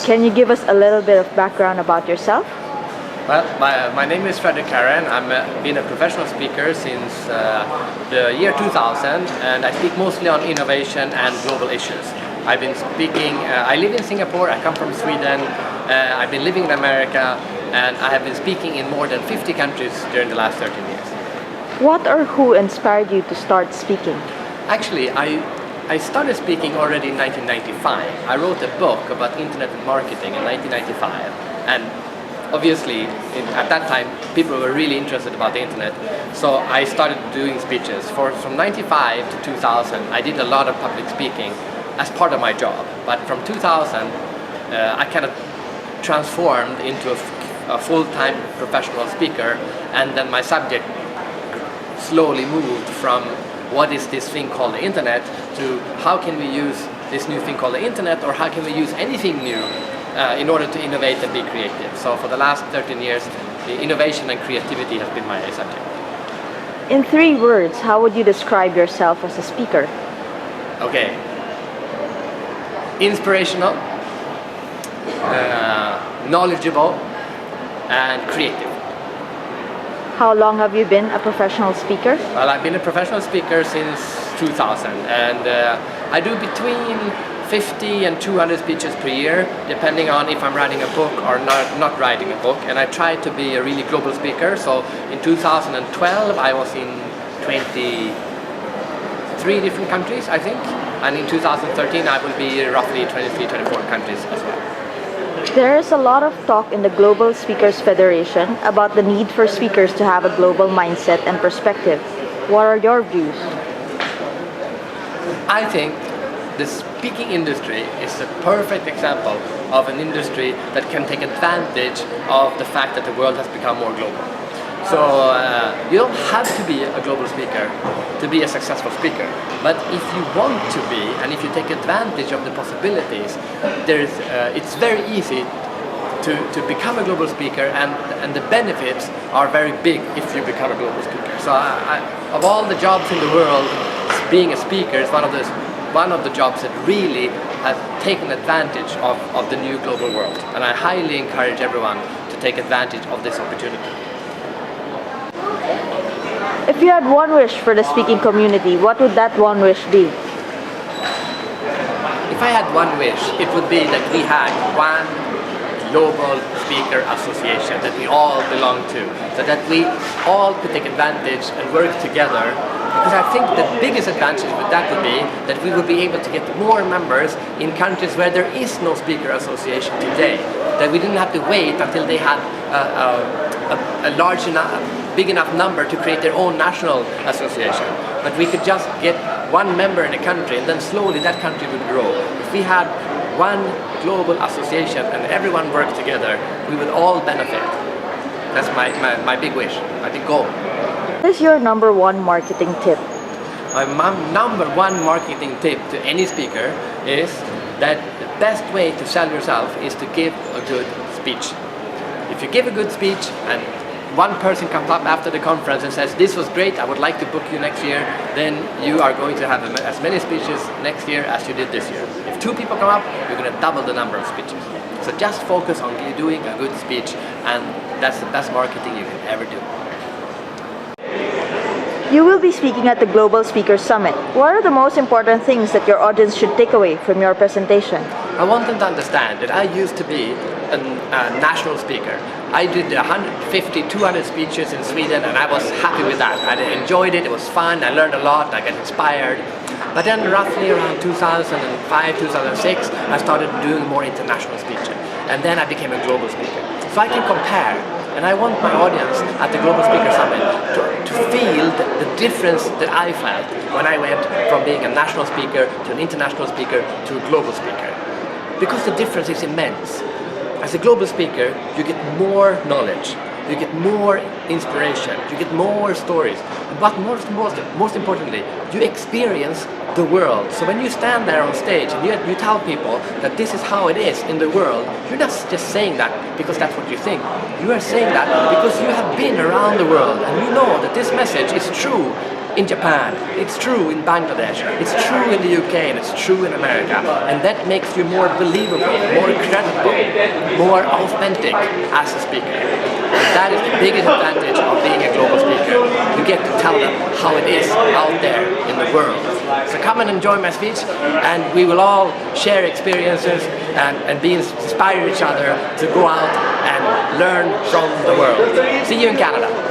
Can you give us a little bit of background about yourself? Well, my name is Fredrik Haren. I've been a professional speaker since the year 2000, and I speak mostly on innovation and global issues. I've been speaking, I live in Singapore, I come from Sweden, I've been living in America, and I have been speaking in more than 50 countries during the last 13 years. What or who inspired you to start speaking? Actually, I started speaking already in 1995. I wrote a book about internet and marketing in 1995, and obviously at that time people were really interested about the internet, so I started doing speeches. From 95 to 2000 I did a lot of public speaking as part of my job, but from 2000 I kind of transformed into a full-time professional speaker, and then my subject slowly moved from what is this thing called the internet to how can we use this new thing called the internet, or how can we use anything new in order to innovate and be creative. So for the last 13 years, the innovation and creativity has been my subject. In 3 words, how would you describe yourself as a speaker? Okay. Inspirational, knowledgeable, and creative. How long have you been a professional speaker? Well, I've been a professional speaker since 2000, and I do between 50 and 200 speeches per year, depending on if I'm writing a book or not writing a book. And I try to be a really global speaker. So in 2012 I was in 23 different countries, I think, and in 2013 I will be roughly 23, 24 countries as well. There is a lot of talk in the Global Speakers Federation about the need for speakers to have a global mindset and perspective. What are your views? I think the speaking industry is a perfect example of an industry that can take advantage of the fact that the world has become more global. So you don't have to be a global speaker to be a successful speaker, but if you want to be, and if you take advantage of the possibilities, it's very easy to become a global speaker, and the benefits are very big if you become a global speaker. So of all the jobs in the world, being a speaker is one of the jobs that really has taken advantage of the new global world, and I highly encourage everyone to take advantage of this opportunity. If you had one wish for the speaking community, what would that one wish be? If I had one wish, it would be that we had one global speaker association that we all belong to, so that we all could take advantage and work together. Because I think the biggest advantage with that would be that we would be able to get more members in countries where there is no speaker association today. That we didn't have to wait until they had a large enough, big enough number to create their own national association. But we could just get one member in a country, and then slowly that country would grow. If we had one global association and everyone worked together, we would all benefit. That's my big wish, my big goal. What is your number 1 marketing tip? My number 1 marketing tip to any speaker is that the best way to sell yourself is to give a good speech. If you give a good speech and one person comes up after the conference and says, "This was great, I would like to book you next year," then you are going to have as many speeches next year as you did this year. If 2 people come up, you're going to double the number of speeches. So just focus on doing a good speech, and that's the best marketing you can ever do. You will be speaking at the Global Speakers Summit. What are the most important things that your audience should take away from your presentation? I want them to understand that I used to be a national speaker. I did 150, 200 speeches in Sweden, and I was happy with that. I enjoyed it, it was fun, I learned a lot, I got inspired. But then roughly around 2005, 2006, I started doing more international speeches. And then I became a global speaker. So I can compare. And I want my audience at the Global Speaker Summit to feel the difference that I felt when I went from being a national speaker to an international speaker to a global speaker. Because the difference is immense. As a global speaker, you get more knowledge, you get more inspiration, you get more stories, but most importantly, you experience the world. So when you stand there on stage and you tell people that this is how it is in the world, you're not just saying that because that's what you think. You are saying that because you have been around the world and you know that this message is true in Japan, it's true in Bangladesh, it's true in the UK, and it's true in America. And that makes you more believable, more credible, more authentic as a speaker. And that is the biggest advantage of being a global speaker. You get to tell them how it is out there in the world. So come and enjoy my speech, and we will all share experiences and inspire each other to go out and learn from the world. See you in Canada.